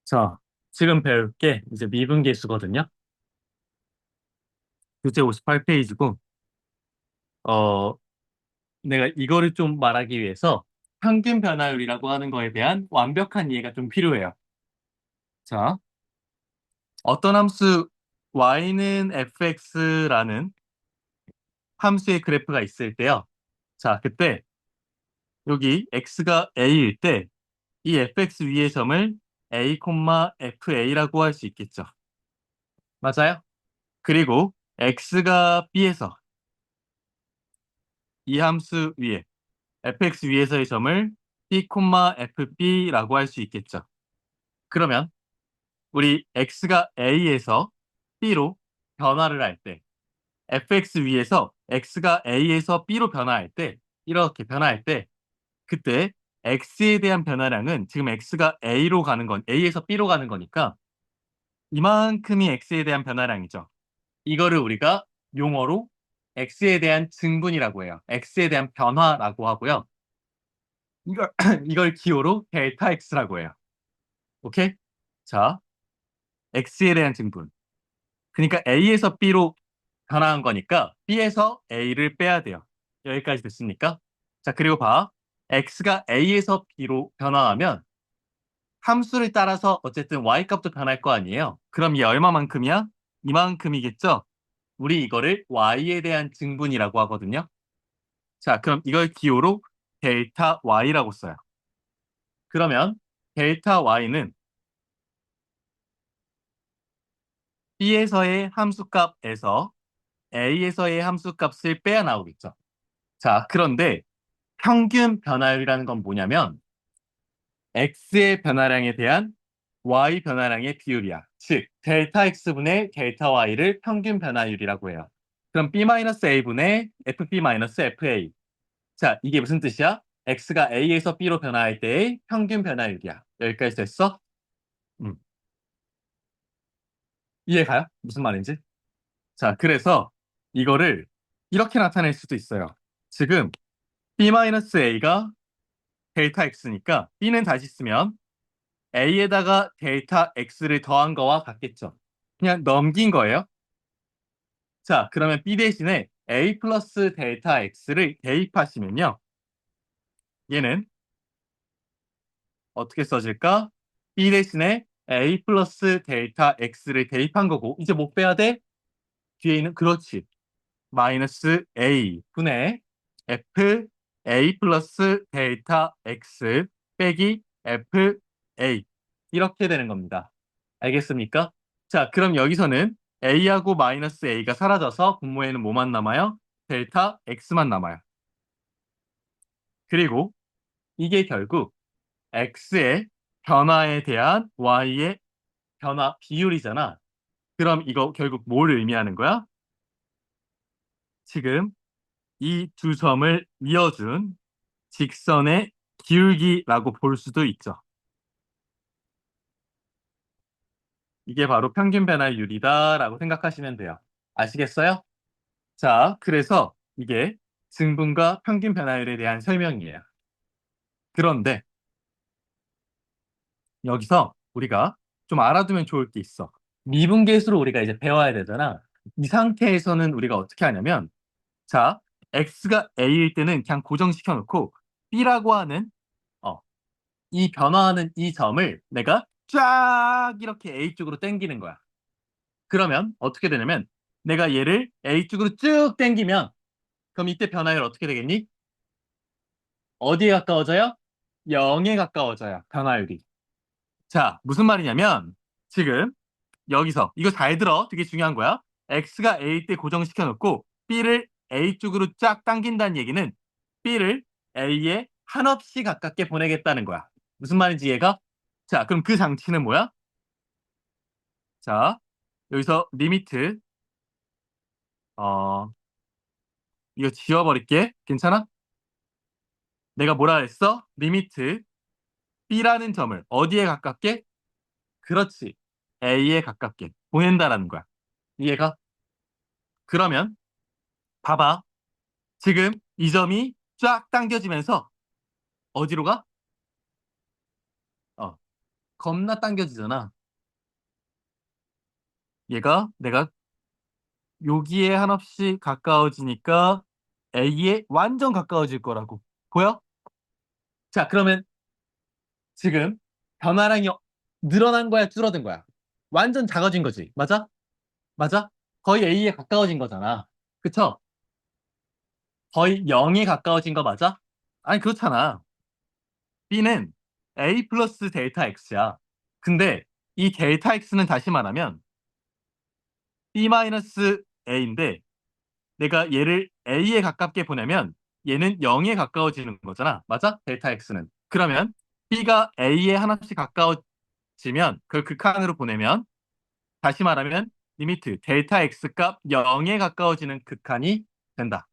자, 지금 배울 게 이제 미분계수거든요. 교재 58페이지고, 어, 내가 이거를 좀 말하기 위해서 평균 변화율이라고 하는 거에 대한 완벽한 이해가 좀 필요해요. 자, 어떤 함수 y는 fx라는 함수의 그래프가 있을 때요. 자, 그때 여기 x가 a일 때 이 fx 위의 점을 a, fa라고 할 수 있겠죠. 맞아요? 그리고 x가 b에서 이 함수 위에 fx 위에서의 점을 p, fb라고 할 수 있겠죠. 그러면 우리 x가 a에서 b로 변화를 할 때, fx 위에서 x가 a에서 b로 변화할 때, 이렇게 변화할 때, 그때 x에 대한 변화량은 지금 x가 a로 가는 건 a에서 b로 가는 거니까 이만큼이 x에 대한 변화량이죠. 이거를 우리가 용어로 x에 대한 증분이라고 해요. x에 대한 변화라고 하고요. 이걸 이걸 기호로 델타 x라고 해요. 오케이? 자, x에 대한 증분. 그러니까 a에서 b로 변화한 거니까 b에서 a를 빼야 돼요. 여기까지 됐습니까? 자, 그리고 봐. x가 a에서 b로 변화하면 함수를 따라서 어쨌든 y 값도 변할 거 아니에요. 그럼 이 얼마만큼이야? 이만큼이겠죠? 우리 이거를 y에 대한 증분이라고 하거든요. 자, 그럼 이걸 기호로 델타 y라고 써요. 그러면 델타 y는 B에서의 함수값에서 A에서의 함수값을 빼야 나오겠죠. 자, 그런데 평균 변화율이라는 건 뭐냐면 X의 변화량에 대한 Y 변화량의 비율이야. 즉, 델타 X분의 델타 Y를 평균 변화율이라고 해요. 그럼 B-A분의 FB-FA. 자, 이게 무슨 뜻이야? X가 A에서 B로 변화할 때의 평균 변화율이야. 여기까지 됐어? 음, 이해가요? 무슨 말인지? 자, 그래서 이거를 이렇게 나타낼 수도 있어요. 지금 B-A가 델타 X니까 B는 다시 쓰면 A에다가 델타 X를 더한 거와 같겠죠. 그냥 넘긴 거예요. 자, 그러면 B 대신에 A 플러스 델타 X를 대입하시면요. 얘는 어떻게 써질까? B 대신에 A 플러스 델타 X를 대입한 거고 이제 못 빼야 돼? 뒤에 있는 그렇지. 마이너스 A 분의 F A 플러스 델타 X 빼기 F A 이렇게 되는 겁니다. 알겠습니까? 자, 그럼 여기서는 A하고 마이너스 A가 사라져서 분모에는 뭐만 남아요? 델타 X만 남아요. 그리고 이게 결국 X의 변화에 대한 Y의 변화 비율이잖아. 그럼 이거 결국 뭘 의미하는 거야? 지금 이 두 점을 이어준 직선의 기울기라고 볼 수도 있죠. 이게 바로 평균 변화율이다라고 생각하시면 돼요. 아시겠어요? 자, 그래서 이게 증분과 평균 변화율에 대한 설명이에요. 그런데 여기서 우리가 좀 알아두면 좋을 게 있어. 미분계수로 우리가 이제 배워야 되잖아. 이 상태에서는 우리가 어떻게 하냐면, 자, x가 a일 때는 그냥 고정시켜 놓고 b라고 하는 어, 이 변화하는 이 점을 내가 쫙 이렇게 A 쪽으로 당기는 거야. 그러면 어떻게 되냐면 내가 얘를 A 쪽으로 쭉 당기면 그럼 이때 변화율 어떻게 되겠니? 어디에 가까워져요? 0에 가까워져요. 변화율이. 자, 무슨 말이냐면 지금 여기서 이거 잘 들어. 되게 중요한 거야. X가 A 때 고정시켜 놓고 B를 A 쪽으로 쫙 당긴다는 얘기는 B를 A에 한없이 가깝게 보내겠다는 거야. 무슨 말인지 이해가? 자, 그럼 그 장치는 뭐야? 자, 여기서 리미트, 어, 이거 지워버릴게. 괜찮아? 내가 뭐라 했어? 리미트 B라는 점을 어디에 가깝게? 그렇지. A에 가깝게 보낸다라는 거야. 이해가? 그러면 봐봐. 지금 이 점이 쫙 당겨지면서 어디로 가? 어, 겁나 당겨지잖아. 얘가 내가 여기에 한없이 가까워지니까 A에 완전 가까워질 거라고. 보여? 자, 그러면 지금 변화량이 늘어난 거야, 줄어든 거야? 완전 작아진 거지. 맞아? 맞아? 거의 A에 가까워진 거잖아. 그쵸? 거의 0에 가까워진 거 맞아? 아니, 그렇잖아. B는 A 플러스 델타 X야. 근데 이 델타 X는 다시 말하면 B 마이너스 A인데 내가 얘를 A에 가깝게 보내면 얘는 0에 가까워지는 거잖아. 맞아? 델타 X는. 그러면 B가 A에 하나씩 가까워지면 그걸 극한으로 보내면 다시 말하면 리미트 델타 X 값 0에 가까워지는 극한이 된다.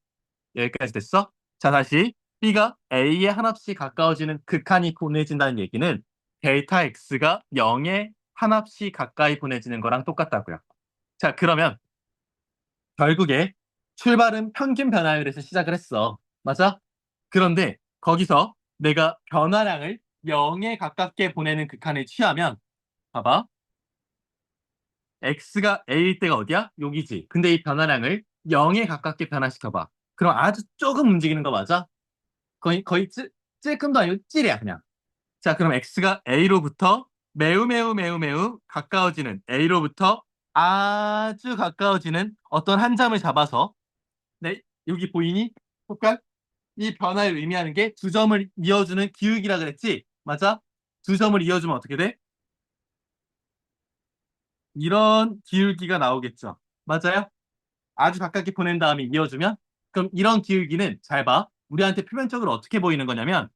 여기까지 됐어? 자, 다시 B가 A에 한없이 가까워지는 극한이 보내진다는 얘기는 델타 X가 0에 한없이 가까이 보내지는 거랑 똑같다고요. 자, 그러면 결국에 출발은 평균 변화율에서 시작을 했어. 맞아? 그런데 거기서 내가 변화량을 0에 가깝게 보내는 극한을 취하면 봐봐. X가 A일 때가 어디야? 여기지. 근데 이 변화량을 0에 가깝게 변화시켜봐. 그럼 아주 조금 움직이는 거 맞아? 거의 찔끔도 아니고 찔이야, 그냥. 자, 그럼 X가 A로부터 매우 매우 매우 매우 가까워지는 A로부터 아주 가까워지는 어떤 한 점을 잡아서 네, 여기 보이니? 볼까? 이 변화를 의미하는 게 두 점을 이어주는 기울기라 그랬지? 맞아? 두 점을 이어주면 어떻게 돼? 이런 기울기가 나오겠죠. 맞아요? 아주 가깝게 보낸 다음에 이어주면 그럼 이런 기울기는 잘 봐. 우리한테 표면적으로 어떻게 보이는 거냐면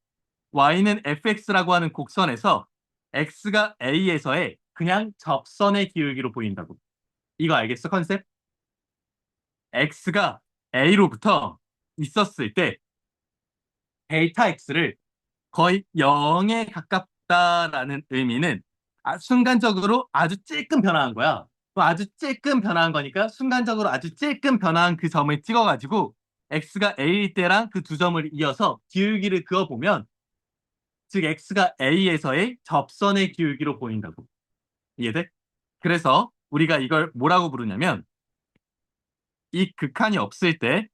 y는 fx라고 하는 곡선에서 x가 a에서의 그냥 접선의 기울기로 보인다고. 이거 알겠어, 컨셉? x가 a로부터 있었을 때 델타 x를 거의 0에 가깝다라는 의미는 순간적으로 아주 찔끔 변화한 거야. 아주 찔끔 변화한 거니까 순간적으로 아주 찔끔 변화한 그 점을 찍어가지고 x가 a일 때랑 그 두 점을 이어서 기울기를 그어보면 즉 x가 a에서의 접선의 기울기로 보인다고. 이해돼? 그래서 우리가 이걸 뭐라고 부르냐면 이 극한이 없을 때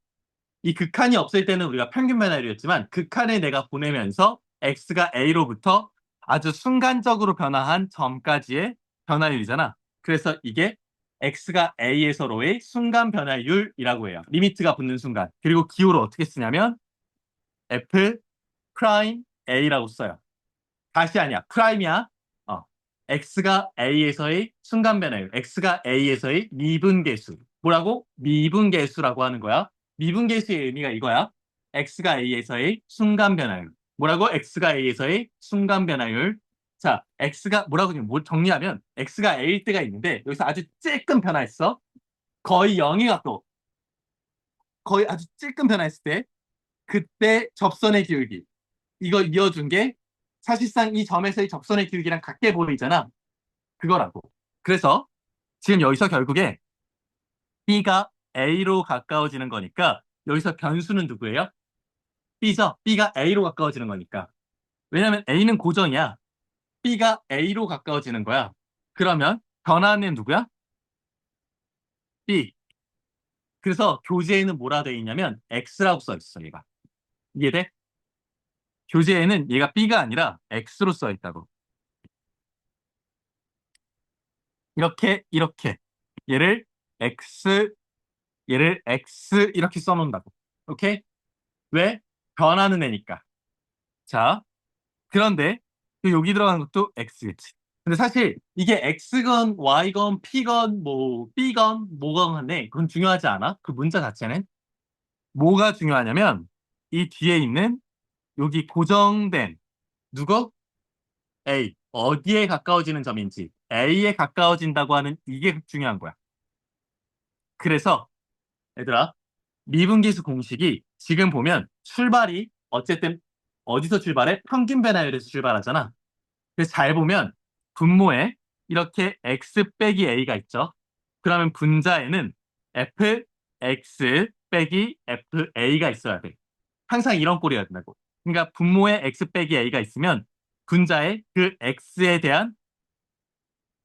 이 극한이 없을 때는 우리가 평균 변화율이었지만 극한을 내가 보내면서 x가 a로부터 아주 순간적으로 변화한 점까지의 변화율이잖아. 그래서 이게 x가 a에서로의 순간 변화율이라고 해요. 리미트가 붙는 순간. 그리고 기호를 어떻게 쓰냐면 f 프라임 a라고 써요. 다시 아니야. 프라임이야. 어. x가 a에서의 순간 변화율. x가 a에서의 미분계수. 뭐라고? 미분계수라고 하는 거야. 미분계수의 의미가 이거야. x가 a에서의 순간 변화율. 뭐라고? x가 a에서의 순간 변화율. 자, x가 뭐라고 지금 뭘 정리하면 x가 a일 때가 있는데 여기서 아주 찔끔 변화했어. 거의 0이 가까워. 거의 아주 찔끔 변화했을 때 그때 접선의 기울기. 이거 이어준 게 사실상 이 점에서의 접선의 기울기랑 같게 보이잖아. 그거라고. 그래서 지금 여기서 결국에 B가 A로 가까워지는 거니까 여기서 변수는 누구예요? B죠. B가 A로 가까워지는 거니까. 왜냐면 A는 고정이야. B가 A로 가까워지는 거야. 그러면 변화는 누구야? B. 그래서 교재에는 뭐라 돼 있냐면 X라고 써 있어, 얘가. 이해돼? 교재에는 얘가 B가 아니라 X로 써 있다고. 이렇게 얘를 X 얘를 X 이렇게 써놓는다고. 오케이? 왜? 변하는 애니까. 자, 그런데 또 여기 들어가는 것도 X겠지. 근데 사실 이게 X건 Y건 P건 뭐 B건 뭐건 한데 그건 중요하지 않아. 그 문자 자체는. 뭐가 중요하냐면 이 뒤에 있는 여기 고정된 누구? A. 어디에 가까워지는 점인지. A에 가까워진다고 하는 이게 중요한 거야. 그래서 얘들아 미분계수 공식이 지금 보면 출발이 어쨌든 어디서 출발해? 평균 변화율에서 출발하잖아. 그래서 잘 보면 분모에 이렇게 x 빼기 a가 있죠. 그러면 분자에는 fx 빼기 fa가 있어야 돼. 항상 이런 꼴이어야 된다고. 그러니까 분모에 x 빼기 a가 있으면 분자에 그 x에 대한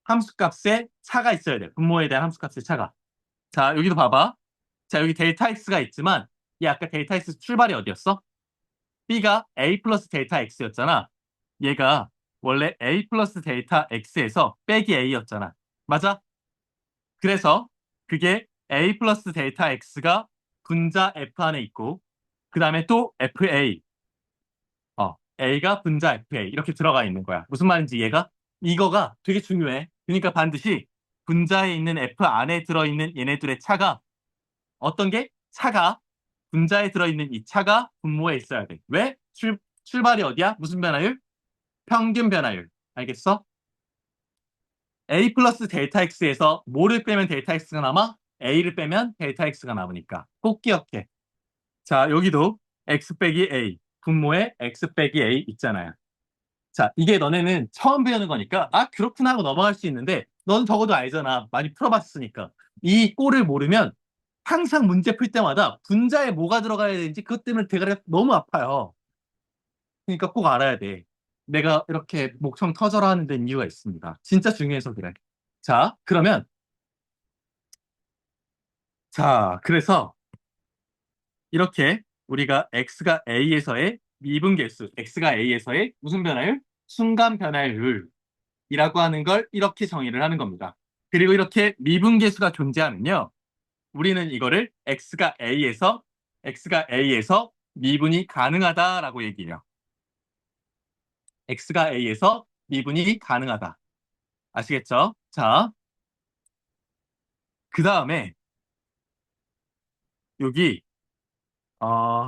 함수값에 차가 있어야 돼. 분모에 대한 함수값의 차가. 자, 여기도 봐봐. 자, 여기 델타 x가 있지만 얘 아까 델타 x 출발이 어디였어? b가 a 플러스 델타 x였잖아. 얘가 원래 a 플러스 델타 x에서 빼기 a였잖아. 맞아? 그래서 그게 a 플러스 델타 x가 분자 f 안에 있고 그 다음에 또 fa a가 분자 fa 이렇게 들어가 있는 거야. 무슨 말인지 이해가? 이거가 되게 중요해. 그러니까 반드시 분자에 있는 f 안에 들어있는 얘네들의 차가 어떤 게? 차가 분자에 들어있는 이 차가 분모에 있어야 돼. 왜? 출발이 어디야? 무슨 변화율? 평균 변화율. 알겠어? a 플러스 델타 x에서 뭐를 빼면 델타 x가 남아? a를 빼면 델타 x가 남으니까 꼭 기억해. 자, 여기도 x 빼기 a, 분모에 x 빼기 a 있잖아요. 자, 이게 너네는 처음 배우는 거니까 아, 그렇구나 하고 넘어갈 수 있는데 넌 적어도 알잖아. 많이 풀어봤으니까. 이 꼴을 모르면 항상 문제 풀 때마다 분자에 뭐가 들어가야 되는지 그것 때문에 대가리가 너무 아파요. 그러니까 꼭 알아야 돼. 내가 이렇게 목청 터져라 하는 데는 이유가 있습니다. 진짜 중요해서 그래. 자, 그러면 자, 그래서 이렇게 우리가 x가 a에서의 미분계수, x가 a에서의 무슨 변화율? 순간 변화율이라고 하는 걸 이렇게 정의를 하는 겁니다. 그리고 이렇게 미분계수가 존재하면요. 우리는 이거를 x가 a에서 미분이 가능하다라고 얘기해요. x가 a에서 미분이 가능하다. 아시겠죠? 자, 그 다음에 여기 어,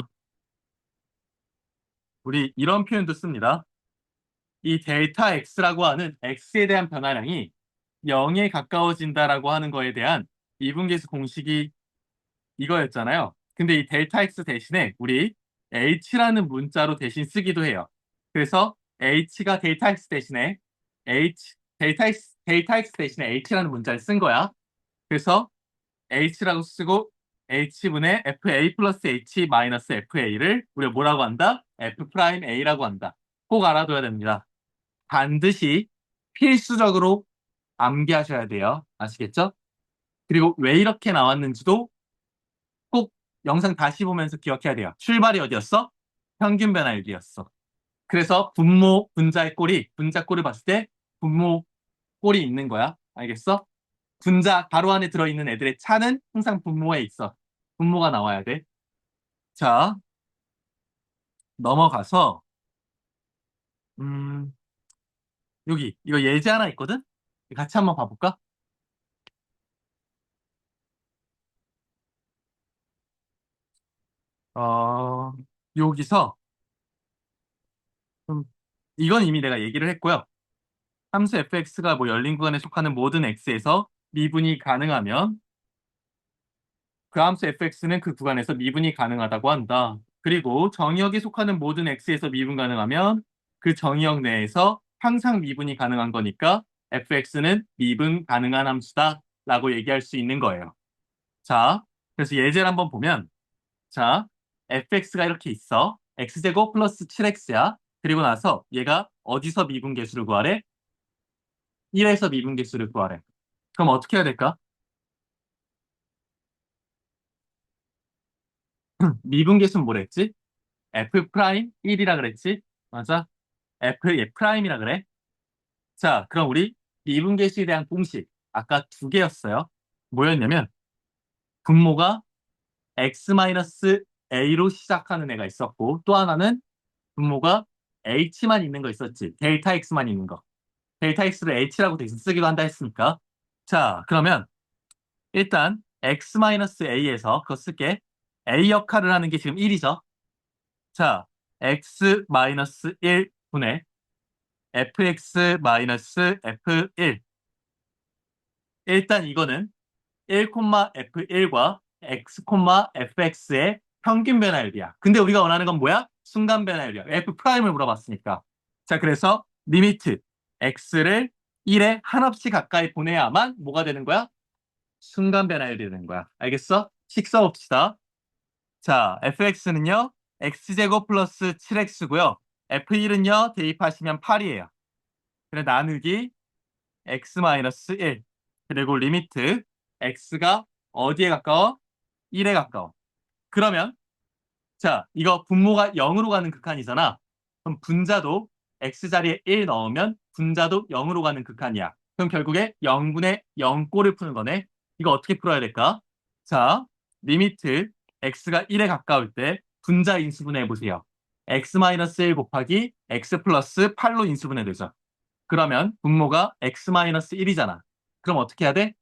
우리 이런 표현도 씁니다. 이 델타 x라고 하는 x에 대한 변화량이 0에 가까워진다라고 하는 거에 대한 미분계수 공식이 이거였잖아요. 근데 이 델타 x 대신에 우리 h라는 문자로 대신 쓰기도 해요. 그래서 h가 델타 x 대신에 델타 x 대신에 h라는 문자를 쓴 거야. 그래서 h라고 쓰고 h분의 fa 플러스 h 마이너스 fa를 우리가 뭐라고 한다? f 프라임 a라고 한다. 꼭 알아둬야 됩니다. 반드시 필수적으로 암기하셔야 돼요. 아시겠죠? 그리고 왜 이렇게 나왔는지도 꼭 영상 다시 보면서 기억해야 돼요. 출발이 어디였어? 평균 변화율이었어. 그래서 분자의 꼴이, 분자 꼴을 봤을 때 분모 꼴이 있는 거야. 알겠어? 분자 가로 안에 들어있는 애들의 차는 항상 분모에 있어. 분모가 나와야 돼. 자, 넘어가서, 음, 여기, 이거 예제 하나 있거든? 같이 한번 봐볼까? 어, 여기서, 좀, 이건 이미 내가 얘기를 했고요. 함수 fx가 뭐 열린 구간에 속하는 모든 x에서 미분이 가능하면 그 함수 fx는 그 구간에서 미분이 가능하다고 한다. 그리고 정의역에 속하는 모든 x에서 미분 가능하면 그 정의역 내에서 항상 미분이 가능한 거니까 fx는 미분 가능한 함수다 라고 얘기할 수 있는 거예요. 자, 그래서 예제를 한번 보면 자, fx가 이렇게 있어. x제곱 플러스 7x야. 그리고 나서 얘가 어디서 미분계수를 구하래? 1에서 미분계수를 구하래. 그럼 어떻게 해야 될까? 미분계수는 뭐랬지? f 프라임 1이라 그랬지? 맞아? f 예, 프라임이라 그래. 자, 그럼 우리 미분계수에 대한 공식 아까 두 개였어요. 뭐였냐면 분모가 x-a로 시작하는 애가 있었고 또 하나는 분모가 h만 있는 거 있었지. 델타 x만 있는 거. 델타 x를 h라고 대신 쓰기도 한다 했으니까. 자, 그러면 일단 x-a에서 그거 쓸게. a 역할을 하는 게 지금 1이죠. 자, x-1분의 fx-f1. 일단 이거는 1,f1과 x,fx의 평균 변화율이야. 근데 우리가 원하는 건 뭐야? 순간 변화율이야. f 프라임을 물어봤으니까. 자, 그래서 리미트 x를 1에 한없이 가까이 보내야만 뭐가 되는 거야? 순간 변화율이 되는 거야. 알겠어? 식 써봅시다. 자, fx는요, x제곱 플러스 7x고요. f1은요, 대입하시면 8이에요. 그래, 나누기 x-1 그리고 리미트 x가 어디에 가까워? 1에 가까워. 그러면 자, 이거 분모가 0으로 가는 극한이잖아. 그럼 분자도 x자리에 1 넣으면 분자도 0으로 가는 극한이야. 그럼 결국에 0분의 0꼴을 푸는 거네. 이거 어떻게 풀어야 될까? 자, 리미트 x가 1에 가까울 때 분자 인수분해 해보세요. x-1 곱하기 x 플러스 8로 인수분해 되죠. 그러면 분모가 x-1이잖아. 그럼 어떻게 해야 돼?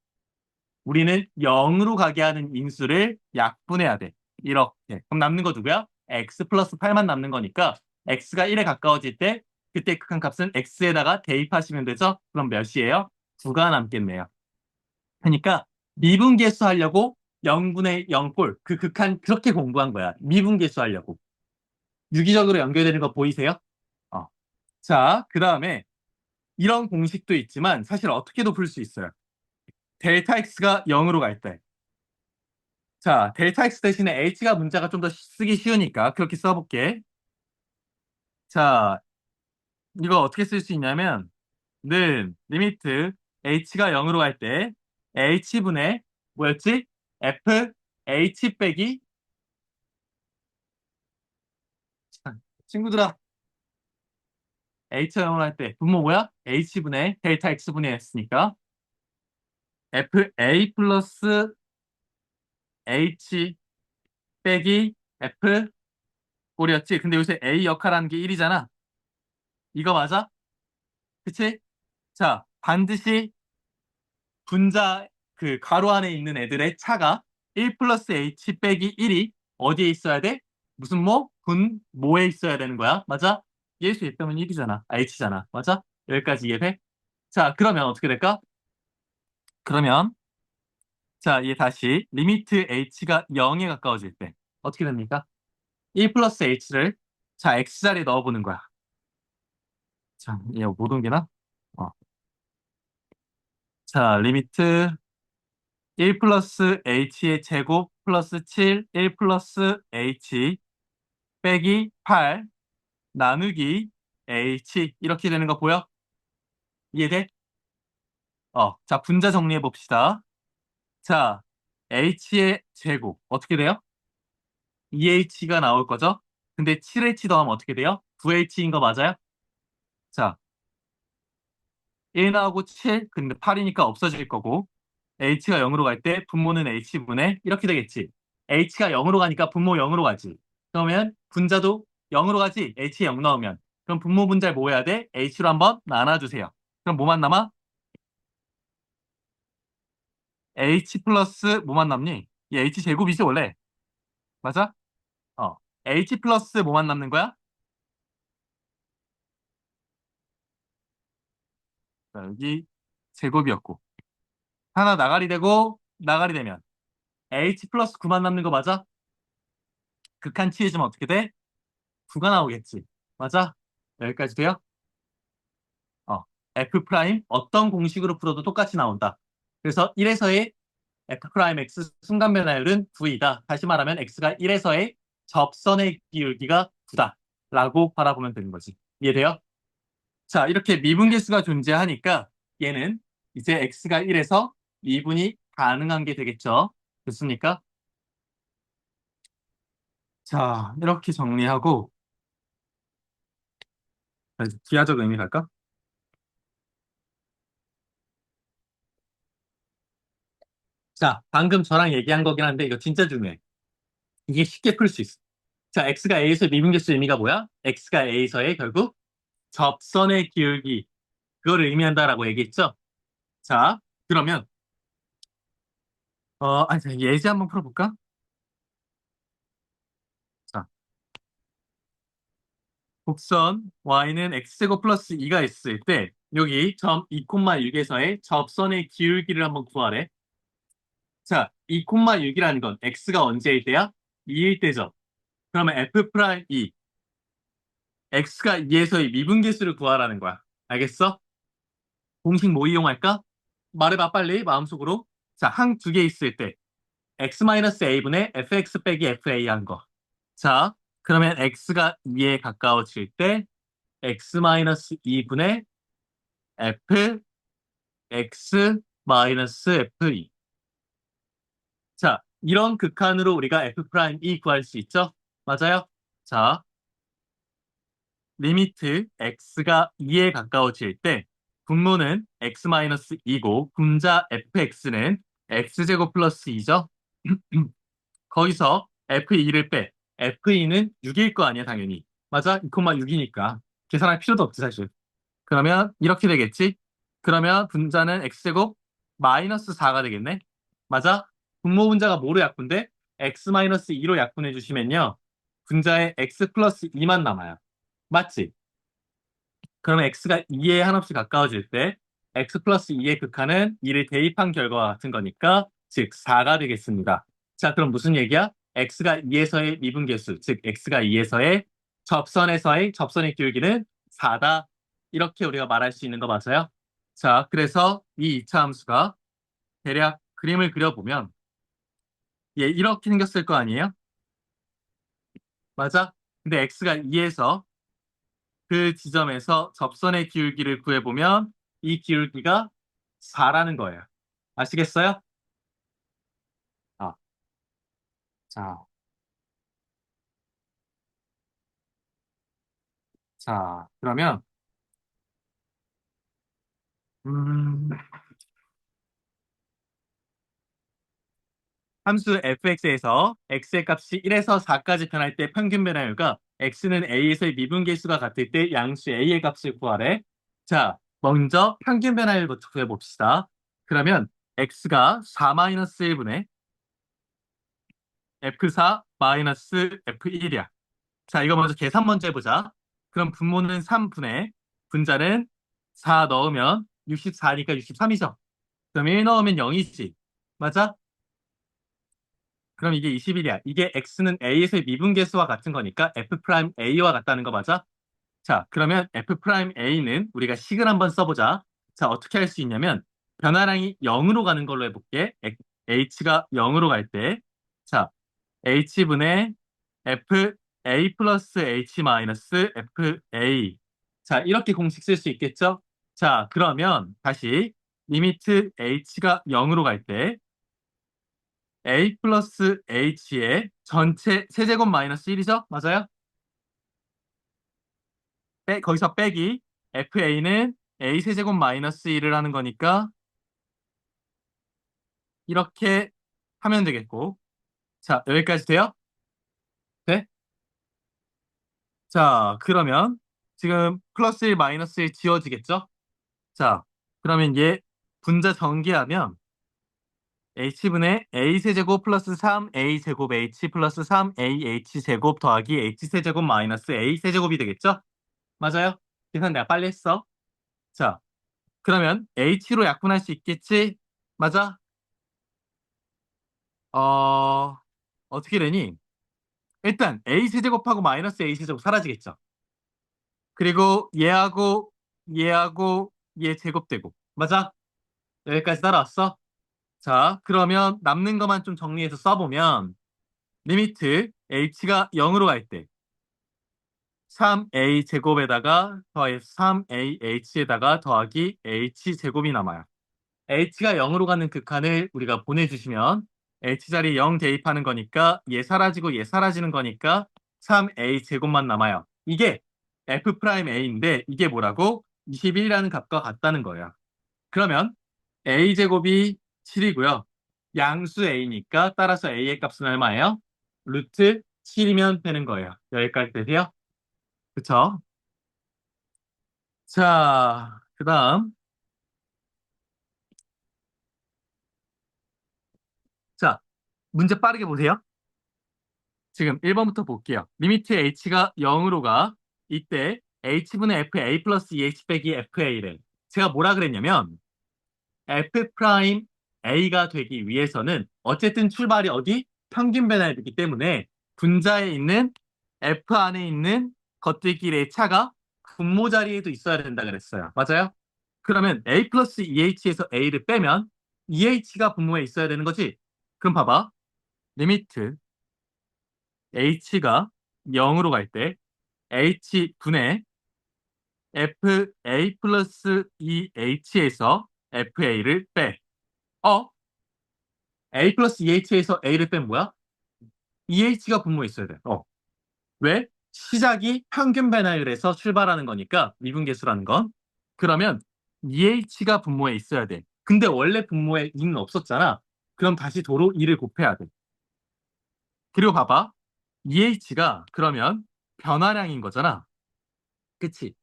우리는 0으로 가게 하는 인수를 약분해야 돼. 이렇게. 그럼 남는 거 누구야? x 플러스 8만 남는 거니까 x가 1에 가까워질 때 그때 극한값은 x에다가 대입하시면 되죠? 그럼 몇이에요? 9가 남겠네요. 그러니까 미분계수 하려고 0분의 0꼴 그 극한 그렇게 공부한 거야. 미분계수 하려고. 유기적으로 연결되는 거 보이세요? 어. 자, 그 다음에 이런 공식도 있지만 사실 어떻게도 풀 수 있어요. 델타 x가 0으로 갈 때. 자, 델타 x 대신에 h가 문자가 좀 더 쓰기 쉬우니까 그렇게 써볼게. 자, 이거 어떻게 쓸 수 있냐면 는 리미트 h가 0으로 갈 때 h분의 뭐였지? f h 빼기 자, 친구들아 h가 0으로 갈 때 분모 뭐야? h분의 델타 x분의 했으니까 f a 플러스 h 빼기 f 꼴이었지. 근데 요새 a 역할하는 게 1이잖아. 이거 맞아? 그치? 자, 반드시 분자 그 가로 안에 있는 애들의 차가 1 플러스 h 빼기 1이 어디에 있어야 돼? 무슨 모? 분모에 있어야 되는 거야. 맞아? 예수 있 빼면 1이잖아. 아, h잖아. 맞아? 여기까지 이해돼? 자, 그러면 어떻게 될까? 그러면 자, 얘 다시 리미트 h가 0에 가까워질 때 어떻게 됩니까? 1 플러스 h를 자, x자리에 넣어보는 거야. 자, 얘 못 옮기나? 어. 자, 리미트 1 플러스 h의 제곱 플러스 7, 1 플러스 h 빼기 8 나누기 h 이렇게 되는 거 보여? 이해돼? 자, 분자 정리해 봅시다. 자, h의 제곱 어떻게 돼요? 2h가 나올 거죠? 근데 7h 더하면 어떻게 돼요? 9h인 거 맞아요? 자, 1 나오고 7, 근데 8이니까 없어질 거고 h가 0으로 갈 때 분모는 h분의 이렇게 되겠지. h가 0으로 가니까 분모 0으로 가지. 그러면 분자도 0으로 가지. h에 0 넣으면. 그럼 분모 분자를 뭐 해야 돼? h로 한번 나눠주세요. 그럼 뭐만 남아? h 플러스 뭐만 남니? 이 h 제곱이지 원래. 맞아? 어. h 플러스 뭐만 남는 거야? 자, 여기 제곱이었고. 하나 나가리 되고 나가리 되면 h 플러스 9만 남는 거 맞아? 극한 치해지면 어떻게 돼? 9가 나오겠지. 맞아? 여기까지 돼요? 어, f 프라임 어떤 공식으로 풀어도 똑같이 나온다. 그래서 1에서의 f 프라임 x 순간 변화율은 9이다. 다시 말하면 x가 1에서의 접선의 기울기가 9다. 라고 바라보면 되는 거지. 이해돼요? 자, 이렇게 미분계수가 존재하니까 얘는 이제 x가 1에서 미분이 가능한 게 되겠죠. 됐습니까? 자, 이렇게 정리하고 기하적 의미 갈까? 자, 방금 저랑 얘기한 거긴 한데 이거 진짜 중요해. 이게 쉽게 풀 수 있어. 자, x가 a에서 미분계수 의미가 뭐야? x가 a에서의 결국 접선의 기울기 그걸 의미한다라고 얘기했죠? 자, 그러면 아니 자, 예제 한번 풀어볼까? 자, 곡선 y는 x제곱 플러스 2가 있을 때 여기 점 2,6에서의 접선의 기울기를 한번 구하래. 자, 2,6이라는 건 x가 언제일 때야? 2일 때죠. 그러면 f 프라임 2 x가 2에서의 미분계수를 구하라는 거야. 알겠어? 공식 뭐 이용할까? 말해봐 빨리 마음속으로. 자, 항 두 개 있을 때 x-a분의 fx 빼기 fa 한 거. 자, 그러면 x가 2에 가까워질 때 x-2분의 f x 마이너스 f2. 자, 이런 극한으로 우리가 f 프라임 e 구할 수 있죠? 맞아요? 자, 리미트 x가 2에 가까워질 때 분모는 x-2고 분자 fx는 x제곱 플러스 2죠? 거기서 f2를 빼. f2는 6일 거 아니야, 당연히. 맞아? 2,6이니까. 계산할 필요도 없지, 사실. 그러면 이렇게 되겠지? 그러면 분자는 x제곱 마이너스 4가 되겠네? 맞아? 분모 분자가 뭐로 약분돼? x-2로 약분해 주시면요. 분자에 x 플러스 2만 남아요. 맞지? 그러면 x가 2에 한없이 가까워질 때 x 플러스 2의 극한은 2를 대입한 결과와 같은 거니까 즉 4가 되겠습니다. 자, 그럼 무슨 얘기야? x가 2에서의 미분계수, 즉 x가 2에서의 접선의 기울기는 4다. 이렇게 우리가 말할 수 있는 거 맞아요? 자, 그래서 이 이차 함수가 대략 그림을 그려보면 얘 이렇게 생겼을 거 아니에요? 맞아? 근데 x가 2에서 그 지점에서 접선의 기울기를 구해보면 이 기울기가 4라는 거예요. 아시겠어요? 아, 자, 그러면 음, 함수 fx에서 x의 값이 1에서 4까지 변할 때 평균 변화율과 x는 a에서의 미분계수가 같을 때 양수 a의 값을 구하래. 자, 먼저 평균 변화율부터 구해봅시다. 그러면 x가 4-1분의 f4 마이너스 f1이야. 자, 이거 먼저 계산 먼저 해보자. 그럼 분모는 3분의 분자는 4 넣으면 64니까 63이죠. 그럼 1 넣으면 0이지. 맞아? 그럼 이게 21이야. 이게 x는 a에서의 미분계수와 같은 거니까 f 프라임 a와 같다는 거 맞아? 자, 그러면 f 프라임 a는 우리가 식을 한번 써보자. 자, 어떻게 할 수 있냐면 변화량이 0으로 가는 걸로 해볼게. h가 0으로 갈 때. 자, h분의 f a 플러스 h 마이너스 f a. 자, 이렇게 공식 쓸 수 있겠죠? 자, 그러면 다시 리미트 h가 0으로 갈 때 a 플러스 h의 전체 세제곱 마이너스 1이죠? 맞아요? 거기서 빼기 fa는 a 세제곱 마이너스 1을 하는 거니까 이렇게 하면 되겠고. 자, 여기까지 돼요? 네? 자, 그러면 지금 플러스 1 마이너스 1 지워지겠죠? 자, 그러면 얘 분자 전개하면 h분의 a 세제곱 플러스 3a 제곱 h 플러스 3ah 제곱 더하기 h 세제곱 마이너스 a 세제곱이 되겠죠? 맞아요? 계산 내가 빨리 했어. 자, 그러면 h로 약분할 수 있겠지? 맞아? 어떻게 되니? 일단 a 세제곱하고 마이너스 a 세제곱 사라지겠죠? 그리고 얘하고 얘 제곱되고. 맞아? 여기까지 따라왔어? 자, 그러면 남는 것만 좀 정리해서 써보면 리미트 h가 0으로 갈 때 3a 제곱에다가 더해서 3ah에다가 더하기 h 제곱이 남아요. h가 0으로 가는 극한을 우리가 보내주시면 h 자리 0 대입하는 거니까 얘 사라지고 얘 사라지는 거니까 3a 제곱만 남아요. 이게 f 프라임 a인데 이게 뭐라고? 21이라는 값과 같다는 거예요. 그러면 a 제곱이 7이고요. 양수 a니까 따라서 a의 값은 얼마예요? 루트 7이면 되는 거예요. 여기까지 되세요? 그쵸? 자, 그 다음. 자, 문제 빠르게 보세요. 지금 1번부터 볼게요. 리미트 h가 0으로 가. 이때 h분의 fa 플러스 2h 빼기 fa를. 제가 뭐라 그랬냐면 f 프라임 a가 되기 위해서는 어쨌든 출발이 어디? 평균 변화에 되기 때문에 분자에 있는 f 안에 있는 것들끼리의 차가 분모 자리에도 있어야 된다 그랬어요. 맞아요? 그러면 a 플러스 2h에서 a를 빼면 2h가 분모에 있어야 되는 거지. 그럼 봐봐. 리미트 h가 0으로 갈 때 h분의 f a 플러스 2h에서 FA를 빼. 어? A 플러스 EH에서 A를 빼면 뭐야? EH가 분모에 있어야 돼. 왜? 시작이 평균 배나율에서 출발하는 거니까 미분계수라는 건. 그러면 EH가 분모에 있어야 돼. 근데 원래 분모에 2는 없었잖아. 그럼 다시 도로 2를 곱해야 돼. 그리고 봐봐. EH가 그러면 변화량인 거잖아. 그치?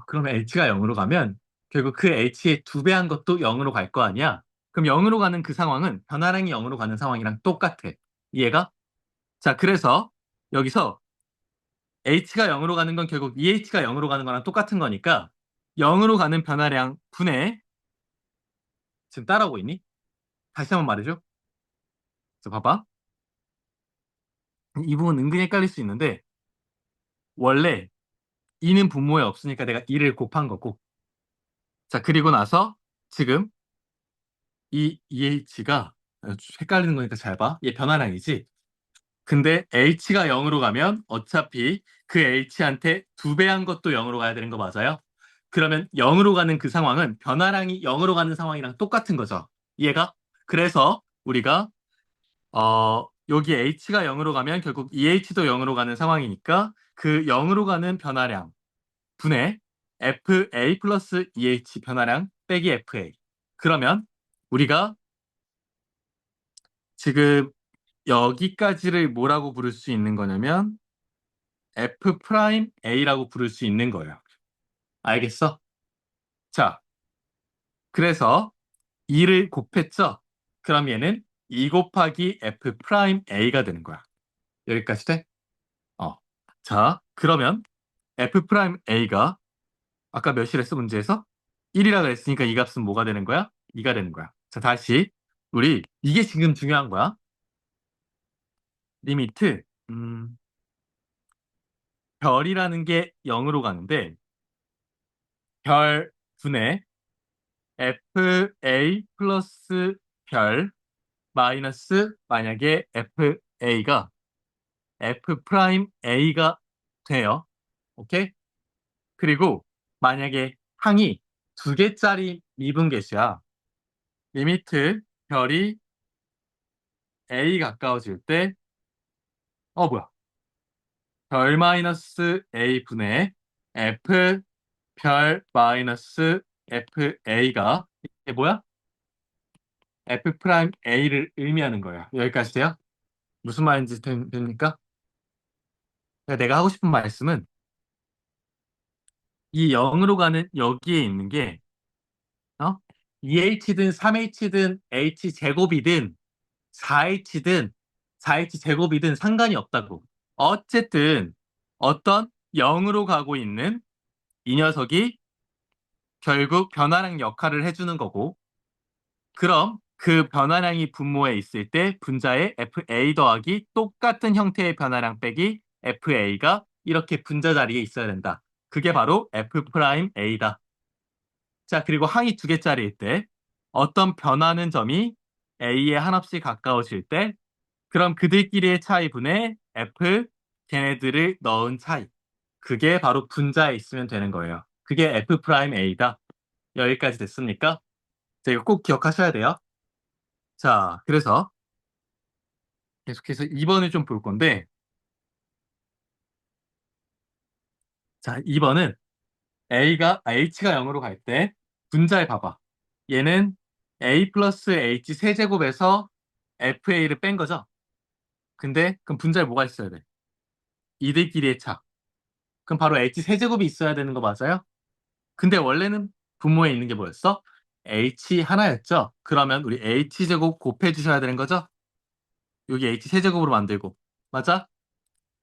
그러면 H가 0으로 가면 결국 그 H의 2배 한 것도 0으로 갈 거 아니야? 그럼 0으로 가는 그 상황은 변화량이 0으로 가는 상황이랑 똑같아. 이해가? 자, 그래서 여기서 H가 0으로 가는 건 결국 EH가 0으로 가는 거랑 똑같은 거니까 0으로 가는 변화량 분의 지금 따라오고 있니? 다시 한번 말해줘. 자, 봐봐. 이 부분 은근히 헷갈릴 수 있는데 원래 2는 분모에 없으니까 내가 2를 곱한 거고 자, 그리고 나서 지금 이 EH가 헷갈리는 거니까 잘 봐. 얘 변화량이지. 근데 H가 0으로 가면 어차피 그 H한테 2배 한 것도 0으로 가야 되는 거 맞아요? 그러면 0으로 가는 그 상황은 변화량이 0으로 가는 상황이랑 똑같은 거죠. 이해가? 그래서 우리가 여기 H가 0으로 가면 결국 EH도 0으로 가는 상황이니까 그 0으로 가는 변화량 분의 FA 플러스 EH 변화량 빼기 FA. 그러면 우리가 지금 여기까지를 뭐라고 부를 수 있는 거냐면 F 프라임 A라고 부를 수 있는 거예요. 알겠어? 자, 그래서 2를 곱했죠? 그럼 얘는 2 곱하기 F 프라임 A가 되는 거야. 여기까지 돼? 어. 자, 그러면 F 프라임 A가 아까 몇이랬어, 문제에서? 1이라 그랬으니까 이 값은 뭐가 되는 거야? 2가 되는 거야. 자, 다시 우리 이게 지금 중요한 거야. 리미트 별이라는 게 0으로 가는데 별 분의 FA 플러스 별 마이너스 만약에 FA가 F 프라임 A가 돼요. 오케이? 그리고 만약에 항이 2개짜리 미분계수야. 리미트 별이 A 가까워질 때 뭐야? 별 마이너스 A 분의 F 별 마이너스 FA가 이게 뭐야? F 프라임 A를 의미하는 거예요. 여기까지 돼요? 무슨 말인지 됩니까? 그러니까 내가 하고 싶은 말씀은 이 0으로 가는 여기에 있는 게 어? 2H든 3H든 H제곱이든 4H든 4H제곱이든 상관이 없다고. 어쨌든 어떤 0으로 가고 있는 이 녀석이 결국 변화량 역할을 해주는 거고 그럼 그 변화량이 분모에 있을 때 분자의 FA 더하기 똑같은 형태의 변화량 빼기 FA가 이렇게 분자 자리에 있어야 된다. 그게 바로 F 프라임 A다. 자, 그리고 항이 2개짜리일 때 어떤 변하는 점이 A에 한없이 가까워질 때 그럼 그들끼리의 차이분의 F 걔네들을 넣은 차이. 그게 바로 분자에 있으면 되는 거예요. 그게 F 프라임 A다. 여기까지 됐습니까? 자, 이거 꼭 기억하셔야 돼요. 자, 그래서 계속해서 2번을 좀 볼 건데 자, 2번은 H가 0으로 갈 때 분자에 봐봐. 얘는 A 플러스 H 세제곱에서 FA를 뺀 거죠? 근데 그럼 분자에 뭐가 있어야 돼? 이들끼리의 차. 그럼 바로 H 세제곱이 있어야 되는 거 맞아요? 근데 원래는 분모에 있는 게 뭐였어? H 하나였죠? 그러면 우리 H 제곱 곱해 주셔야 되는 거죠? 여기 H 세제곱으로 만들고. 맞아?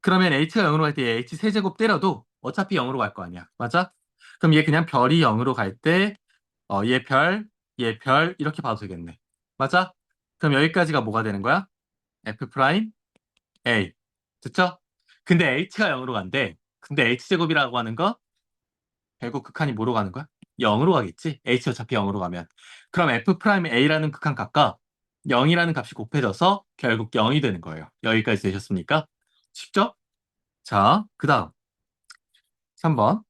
그러면 H가 0으로 갈 때 H 세제곱 때려도 어차피 0으로 갈 거 아니야. 맞아? 그럼 얘 그냥 별이 0으로 갈 때, 얘 별, 얘 별, 이렇게 봐도 되겠네. 맞아? 그럼 여기까지가 뭐가 되는 거야? F 프라임 A. 됐죠? 근데 H가 0으로 간대. 근데 H제곱이라고 하는 거 결국 극한이 뭐로 가는 거야? 0으로 가겠지? H 어차피 0으로 가면. 그럼 F 프라임 A라는 극한 값과 0이라는 값이 곱해져서 결국 0이 되는 거예요. 여기까지 되셨습니까? 쉽죠? 자, 그 다음 3번.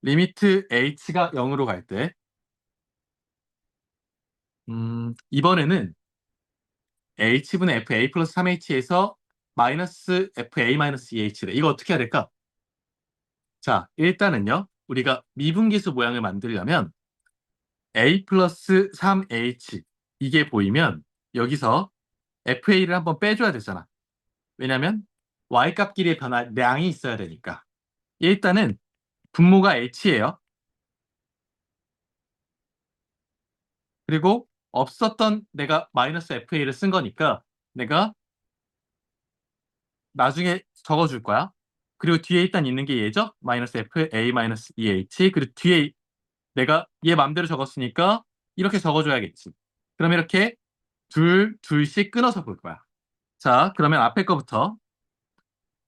리미트 h가 0으로 갈 때, 이번에는 h분의 fa 플러스 3h에서 마이너스 fa 마이너스 2h래. 이거 어떻게 해야 될까? 자, 일단은요, 우리가 미분계수 모양을 만들려면 a 플러스 3h 이게 보이면 여기서 fa를 한번 빼줘야 되잖아. 왜냐면 y값끼리의 변화량이 있어야 되니까. 일단은 분모가 h예요. 그리고 없었던 내가 마이너스 fa를 쓴 거니까 내가 나중에 적어줄 거야. 그리고 뒤에 일단 있는 게 얘죠? 마이너스 fa 마이너스 2h. 그리고 뒤에 내가 얘 맘대로 적었으니까 이렇게 적어줘야겠지. 그럼 이렇게 둘씩 끊어서 볼 거야. 자, 그러면 앞에 거부터.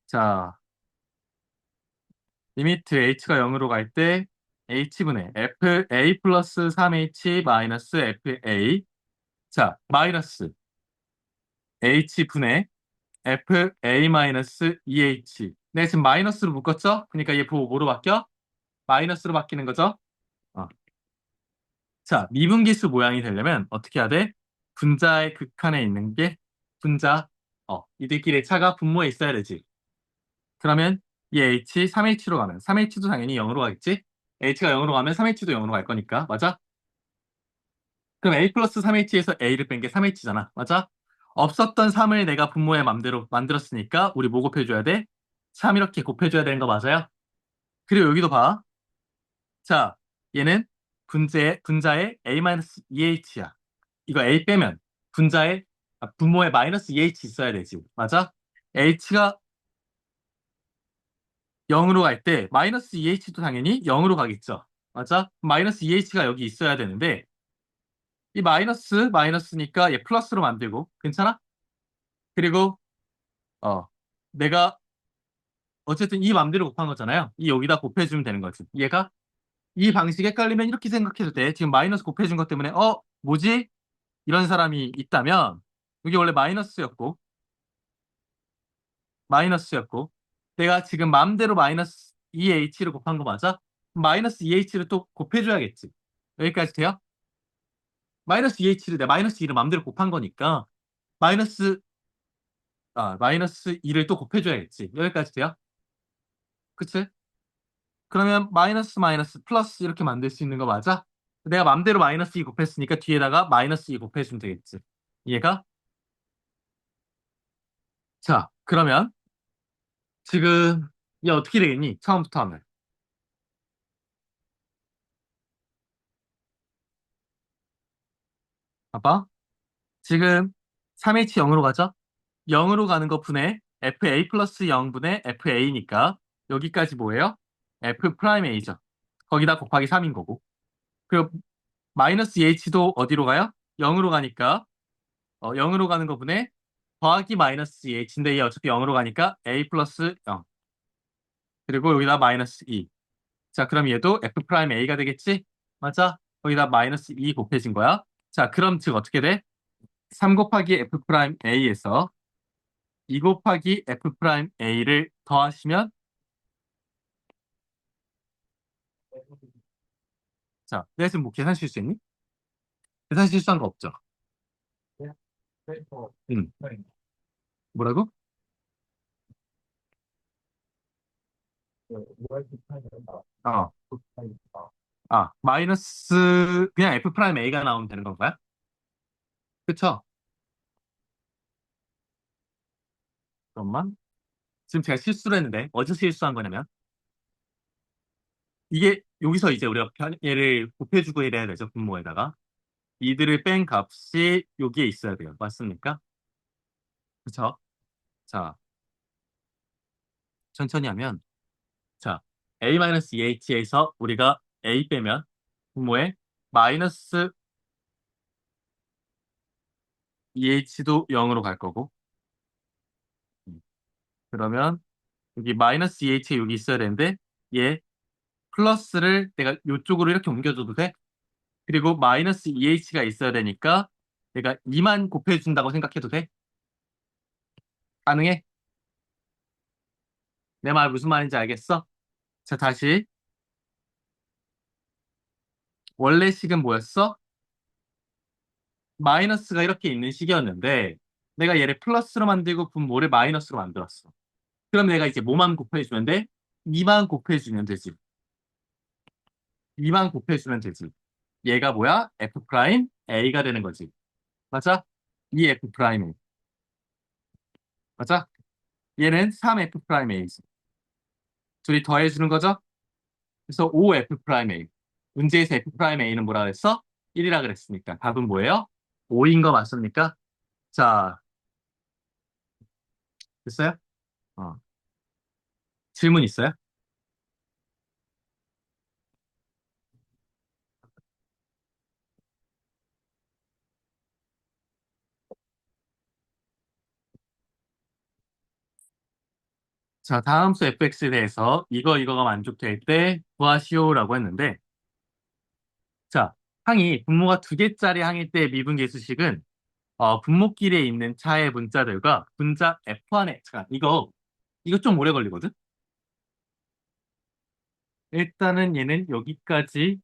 자, 리미트 h가 0으로 갈 때 h분의 fa 플러스 3h 마이너스 fa. 자, 마이너스 h분의 fa 마이너스 2h. 내가 지금 마이너스로 묶었죠? 그러니까 얘 부호 뭐로 바뀌어? 마이너스로 바뀌는 거죠? 어. 자, 미분기수 모양이 되려면 어떻게 해야 돼? 분자의 극한에 있는 게 분자, 이들끼리의 차가 분모에 있어야 되지. 그러면 이 h 3h로 가면 3h도 당연히 0으로 가겠지? h가 0으로 가면 3h도 0으로 갈 거니까, 맞아? 그럼 a 플러스 3h에서 a를 뺀 게 3h잖아, 맞아? 없었던 3을 내가 분모의 맘대로 만들었으니까 우리 뭐 곱해줘야 돼? 3 이렇게 곱해줘야 되는 거 맞아요? 그리고 여기도 봐. 자, 얘는 분자의 a-2h야. 이거 a 빼면 분모에 마이너스 2h 있어야 되지. 맞아? h가 0으로 갈 때 마이너스 2h도 당연히 0으로 가겠죠. 맞아? 마이너스 2h가 여기 있어야 되는데 이 마이너스니까 얘 플러스로 만들고 괜찮아? 그리고 어 내가 어쨌든 이 맘대로 곱한 거잖아요. 이 여기다 곱해주면 되는 거지. 얘가 이 방식에 깔리면 이렇게 생각해도 돼. 지금 마이너스 곱해준 것 때문에 뭐지? 이런 사람이 있다면 여기 원래 마이너스였고 내가 지금 맘대로 마이너스 2h를 곱한 거 맞아? 마이너스 2h를 또 곱해줘야겠지. 여기까지 돼요? 마이너스 2h를 내 마이너스 2를 맘대로 곱한 거니까 마이너스 마이너스 2를 또 곱해줘야겠지. 여기까지 돼요? 그치? 그러면 마이너스 마이너스 플러스 이렇게 만들 수 있는 거 맞아? 내가 맘대로 마이너스 2 곱했으니까 뒤에다가 마이너스 2 곱해주면 되겠지. 이해가? 자, 그러면 지금 얘 어떻게 되겠니? 처음부터 하면. 봐봐. 지금 3h 0으로 가죠? 0으로 가는 거 분의 fa 플러스 0분의 fa니까 여기까지 뭐예요? f 프라임 a죠. 거기다 곱하기 3인 거고. 그리고 마이너스 h도 어디로 가요? 0으로 가니까 0으로 가는 거 분의 더하기 마이너스 h인데 얘 어차피 0으로 가니까 a 플러스 0. 그리고 여기다 마이너스 2. 자, 그럼 얘도 f 프라임 a가 되겠지? 맞아? 거기다 마이너스 2 곱해진 거야. 자, 그럼 즉 어떻게 돼? 3 곱하기 f 프라임 a에서 2 곱하기 f 프라임 a를 더하시면 자, 내가 지금 뭐 계산 실수했니? 계산 실수한 거 없죠? 응. 뭐라고? 어. 마이너스 그냥 f 프라임 a가 나오면 되는 건가요? 그쵸? 잠깐만. 지금 제가 실수를 했는데 어디서 실수한 거냐면 이게 여기서 이제 우리가 얘를 곱해주고 이래야 되죠, 분모에다가. 이들을 뺀 값이 여기에 있어야 돼요. 맞습니까? 그쵸? 자, 천천히 하면 자, a-2h에서 우리가 a 빼면 분모에 마이너스 2h도 0으로 갈 거고 그러면 여기 마이너스 2h 여기 있어야 되는데 얘 플러스를 내가 이쪽으로 이렇게 옮겨줘도 돼? 그리고 마이너스 2h가 있어야 되니까 내가 2만 곱해준다고 생각해도 돼? 가능해? 내 말 무슨 말인지 알겠어? 자, 다시. 원래 식은 뭐였어? 마이너스가 이렇게 있는 식이었는데 내가 얘를 플러스로 만들고 분모를 마이너스로 만들었어. 그럼 내가 이제 뭐만 곱해주면 돼? 2만 곱해주면 되지. 2만 곱해주면 되지. 얘가 뭐야? F 프라임 A가 되는 거지. 맞아? 이 F 프라임 A. 맞아? 얘는 3F 프라임 A지. 둘이 더해주는 거죠? 그래서 5F 프라임 A. 문제에서 F 프라임 A는 뭐라 그랬어? 1이라 그랬으니까 답은 뭐예요? 5인 거 맞습니까? 자, 됐어요? 어. 질문 있어요? 자, 다음 수 fx에 대해서 이거가 만족될 때 구하시오라고 했는데, 자, 항이 분모가 두 개짜리 항일 때 미분계수식은 분모끼리에 있는 차의 분자들과 분자 F1에, 잠깐, 이거 좀 오래 걸리거든? 일단은 얘는 여기까지